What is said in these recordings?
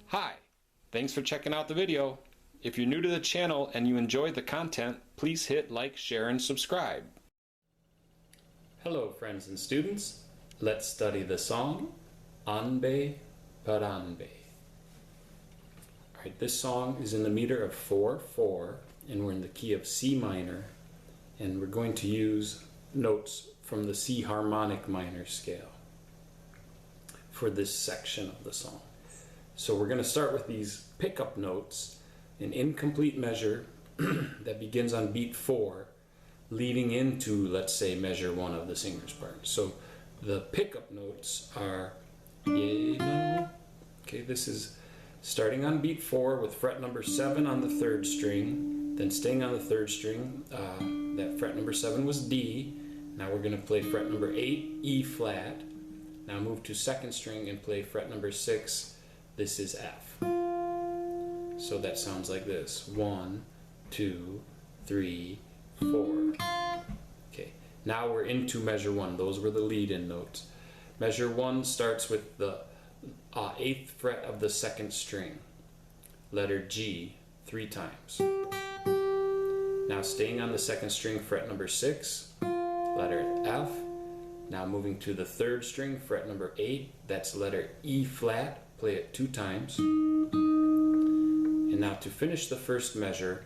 Hi, thanks for checking out the video. If you're new to the channel and you enjoyed the content, please hit like, share, and subscribe. Hello friends and students. Let's study the song Anbae Peranbae. Alright, this song is in the meter of 4/4 and we're in the key of C minor, and we're going to use notes from the C harmonic minor scale for this section of the song. So we're going to start with these pickup notes, an incomplete measure that begins on beat 4, leading into, let's say, measure 1 of the singer's part. So the pickup notes are yay, no. Okay, this is starting on beat 4 with fret number 7 on the 3rd string, then staying on the 3rd string. That fret number 7 was D. Now we're going to play fret number 8, E flat. Now move to 2nd string and play fret number 6. This is F. So that sounds like this. 1, 2, 3, 4. Okay, now we're into measure 1. Those were the lead-in notes. Measure 1 starts with the 8th fret of the 2nd string, letter G, 3 times. Now staying on the 2nd string, fret number 6, letter F. Now moving to the 3rd string, fret number 8, that's letter E flat. Play it 2 times. And now to finish the first measure,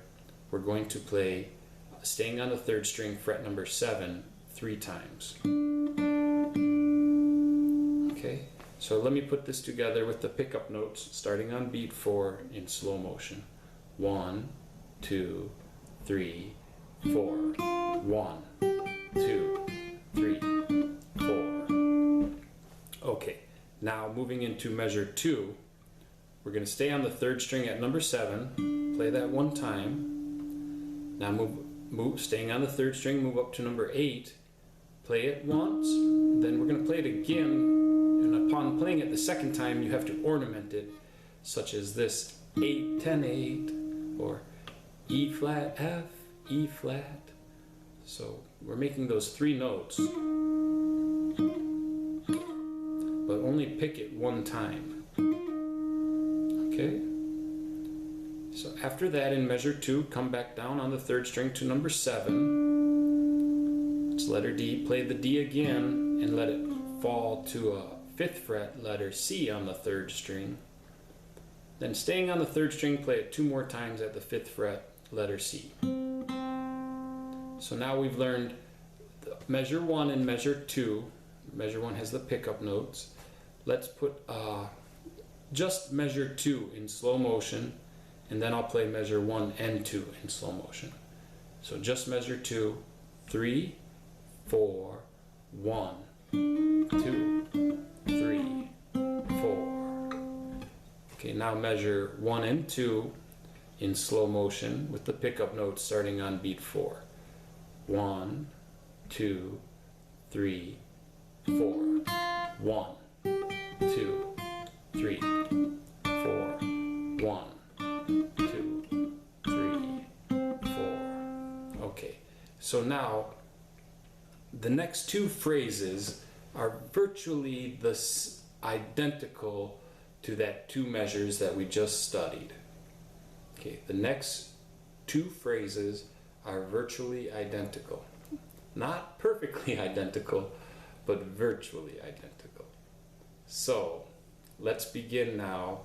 we're going to play, staying on the 3rd string, fret number 7, 3 times. Okay, so let me put this together with the pickup notes, starting on beat 4 in slow motion. 1, 2, 3, 4. 1, 2, 3, 4. Okay. Now moving into measure 2, we're going to stay on the 3rd string at number 7, play that 1 time. Now staying on the 3rd string, move up to number 8, play it once, then we're going to play it again, and upon playing it the 2nd time you have to ornament it, such as this 8, 10, 8, or E flat, F, E flat. So we're making those 3 notes, but only pick it 1 time. Okay? So after that, in measure 2, come back down on the 3rd string to number 7. It's letter D. Play the D again and let it fall to a 5th fret, letter C on the 3rd string. Then staying on the 3rd string, play it 2 more times at the 5th fret, letter C. So now we've learned measure 1 and measure 2. Measure 1 has the pickup notes. Let's put just measure 2 in slow motion, and then I'll play measure 1 and 2 in slow motion. So just measure 2, 3, 4, 1, 2, 3, 4. Okay, now measure 1 and 2 in slow motion with the pickup notes starting on beat 4. 1, 2, 3, 4. 1, 2, 3, 4. 1, 2, 3, 4. Okay, so now the next 2 phrases are virtually identical to that 2 measures that we just studied. Okay, the next 2 phrases are virtually identical. Not perfectly identical, but virtually identical. So let's begin now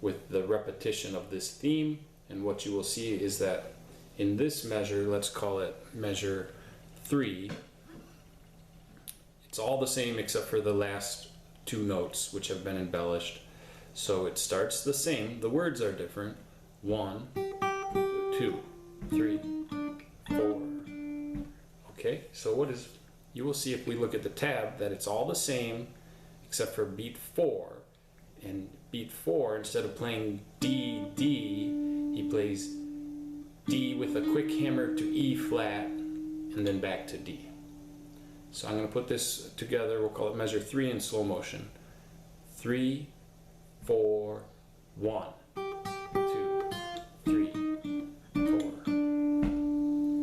with the repetition of this theme, and what you will see is that in this measure, let's call it measure 3, it's all the same except for the last 2 notes which have been embellished. So it starts the same, the words are different. 1, 2, 3, 4. Okay, so you will see if we look at the tab that it's all the same except for beat 4. And beat 4, instead of playing D, D, he plays D with a quick hammer to E flat and then back to D. So I'm going to put this together. We'll call it measure 3 in slow motion. 3, 4, 1, 2, 3, 4.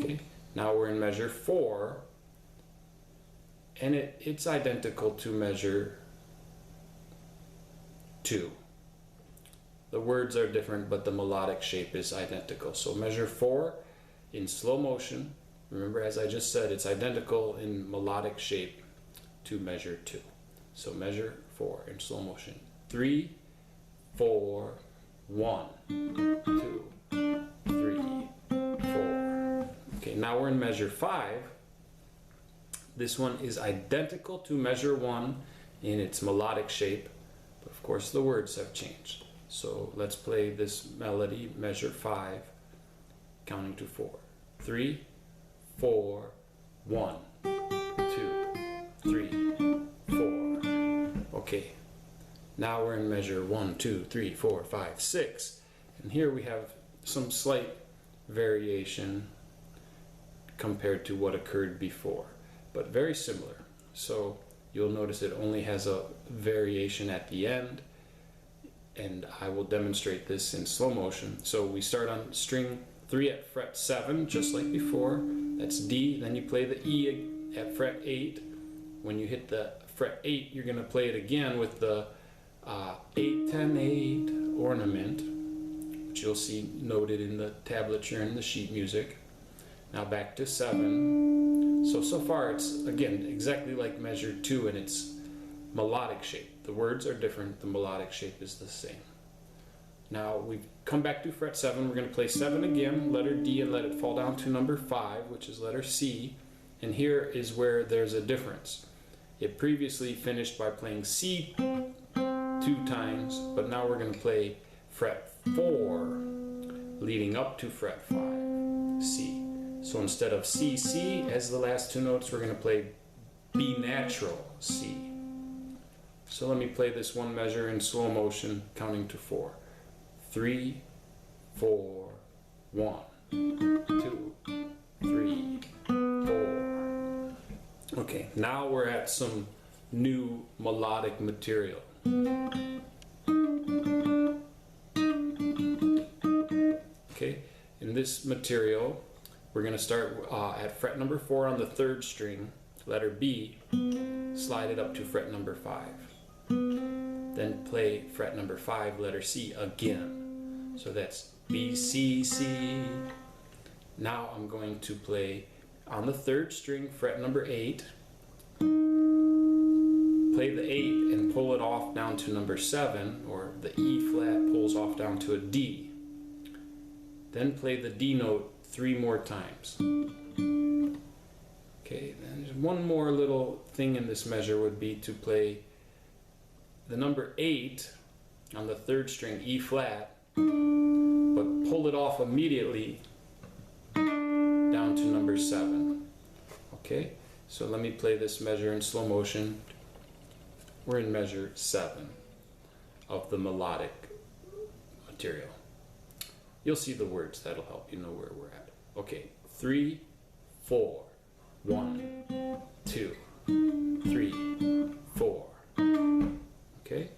Okay, now we're in measure 4, and it's identical to measure 2. The words are different, but the melodic shape is identical. So measure 4 in slow motion. Remember, as I just said, it's identical in melodic shape to measure 2. So measure 4 in slow motion. 3, 4, 1, 2, 3, 4. Okay, now we're in measure 5. This one is identical to measure 1 in its melodic shape, but of course the words have changed. So let's play this melody, measure 5, counting to 4. 3, 4, 1, 2, 3, 4. Okay, now we're in measure 1, 2, 3, 4, 5, 6. And here we have some slight variation compared to what occurred before, but very similar. So you'll notice it only has a variation at the end, and I will demonstrate this in slow motion. So we start on string 3 at fret 7, just like before. That's D. Then you play the E at fret 8. When you hit the fret 8, you're going to play it again with the 8, 10, 8 ornament, which you'll see noted in the tablature and the sheet music. Now back to 7. So far it's, again, exactly like measure 2 in its melodic shape. The words are different, the melodic shape is the same. Now we've come back to fret 7, we're going to play 7 again, letter D, and let it fall down to number 5, which is letter C. And here is where there's a difference. It previously finished by playing C 2 times, but now we're going to play fret 4 leading up to fret 5, C. So instead of C, C as the last 2 notes, we're going to play B natural, C. So let me play this one measure in slow motion, counting to 4. 3, 4, 1, 2, 3, 4. Okay, now we're at some new melodic material. Okay, in this material, we're going to start at fret number 4 on the 3rd string, letter B, slide it up to fret number 5. Then play fret number 5, letter C again. So that's B, C, C. Now I'm going to play on the 3rd string, fret number 8. Play the 8 and pull it off down to number 7, or the E flat pulls off down to a D. Then play the D note 3 more times. Okay, then one more little thing in this measure would be to play the number 8 on the 3rd string, E flat, but pull it off immediately down to number 7. Okay, so let me play this measure in slow motion. We're in measure 7 of the melodic material. You'll see the words, that'll help you know where we're at. Okay, 3, 4, 1, 2, 3, 4. Okay,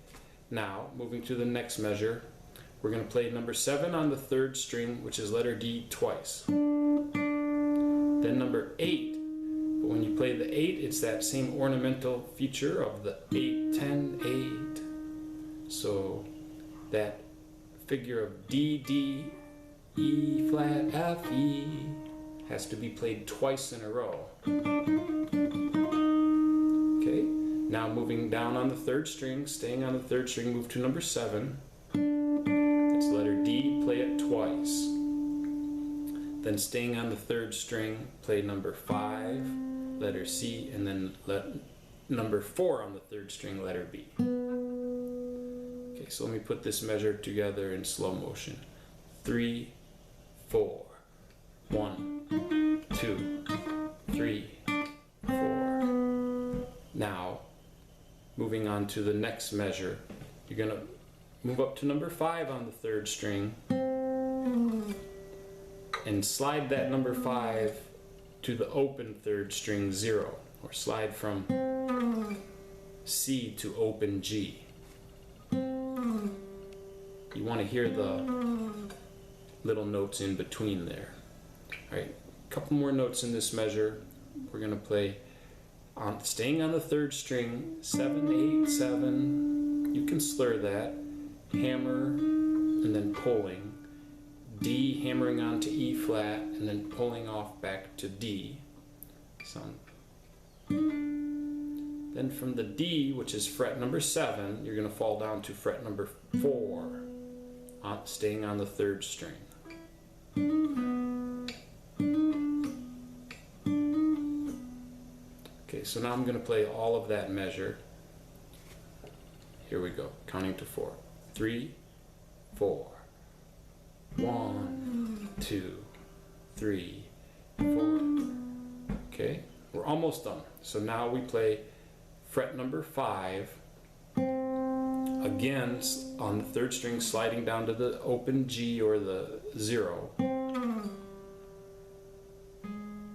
now moving to the next measure, we're going to play number 7 on the 3rd string, which is letter D, twice. Then number 8, but when you play the 8, it's that same ornamental feature of the 8, 10, 8. So that figure of D, D, E flat, F, E has to be played twice in a row. Okay, now moving down on the 3rd string, staying on the 3rd string, move to number 7. That's letter D, play it twice. Then staying on the 3rd string, play number 5, letter C, and then number 4 on the 3rd string, letter B. Okay, so let me put this measure together in slow motion. 3, 4, 1, 2, 3, 4. Now, moving on to the next measure, you're going to move up to number 5 on the 3rd string and slide that number 5 to the open 3rd string 0, or slide from C to open G. You want to hear the little notes in between there. Alright, a couple more notes in this measure. We're going to play on, staying on the 3rd string, 7, 8, 7. You can slur that. Hammer and then pulling. D hammering onto E flat and then pulling off back to D. Then from the D, which is fret number 7, you're going to fall down to fret number 4, staying on the 3rd string. Okay, so now I'm going to play all of that measure. Here we go, counting to 4. 3, 4. 1, 2, 3, 4. Okay, we're almost done. So now we play fret number 5, again on the 3rd string, sliding down to the open G or the 0,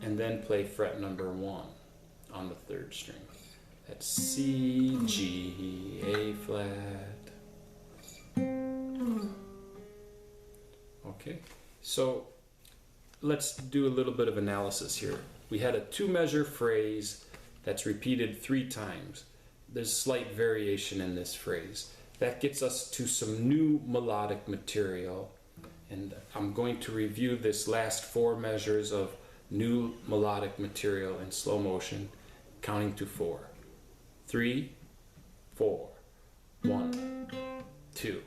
and then play fret number 1 on the 3rd string. That's C, G, A flat. Okay, so let's do a little bit of analysis here. We had a 2-measure phrase that's repeated 3 times. There's slight variation in this phrase. That gets us to some new melodic material, and I'm going to review this last 4 measures of new melodic material in slow motion, counting to 4. 3, 4. 1, 2,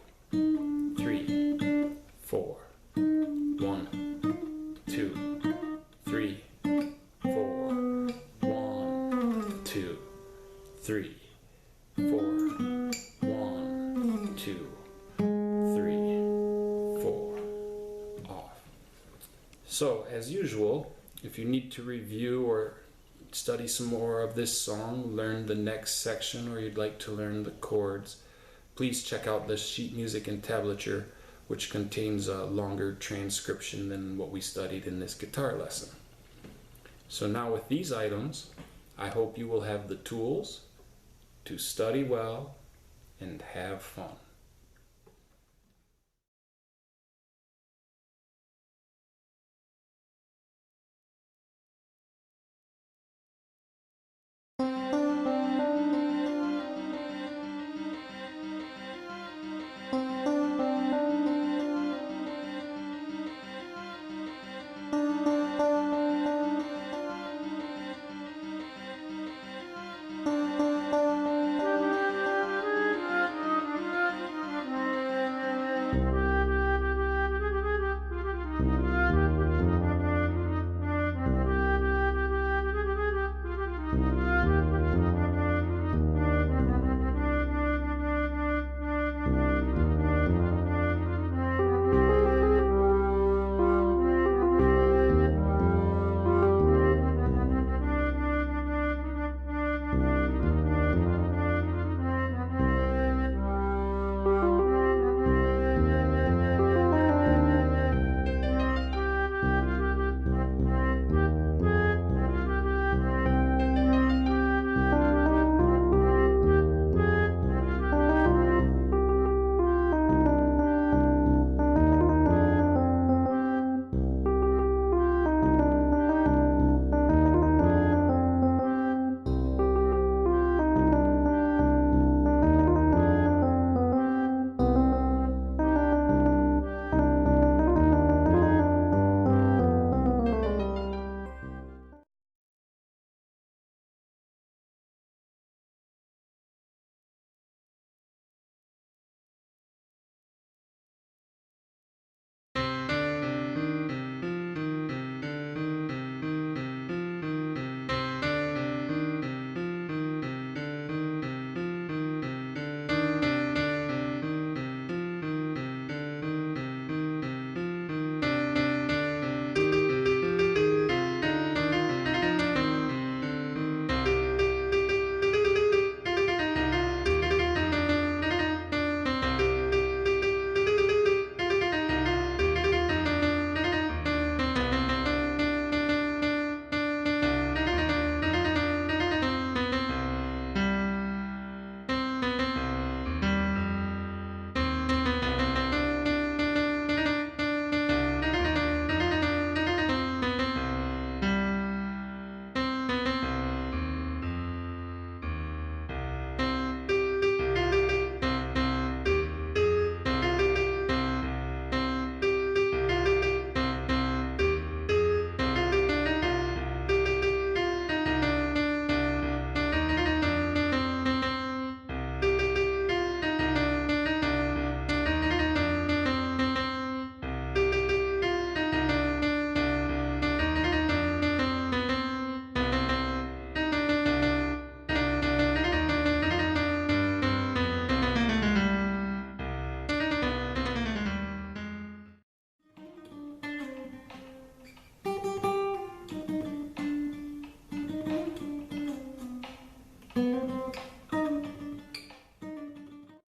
3, 4. 1, 2, 3, 4. 1, 2, 3, 4. 1, 2, 3, 4. Off. So, as usual, if you need to review or study some more of this song, learn the next section, or you'd like to learn the chords, please check out the sheet music and tablature, which contains a longer transcription than what we studied in this guitar lesson. So now with these items, I hope you will have the tools to study well and have fun.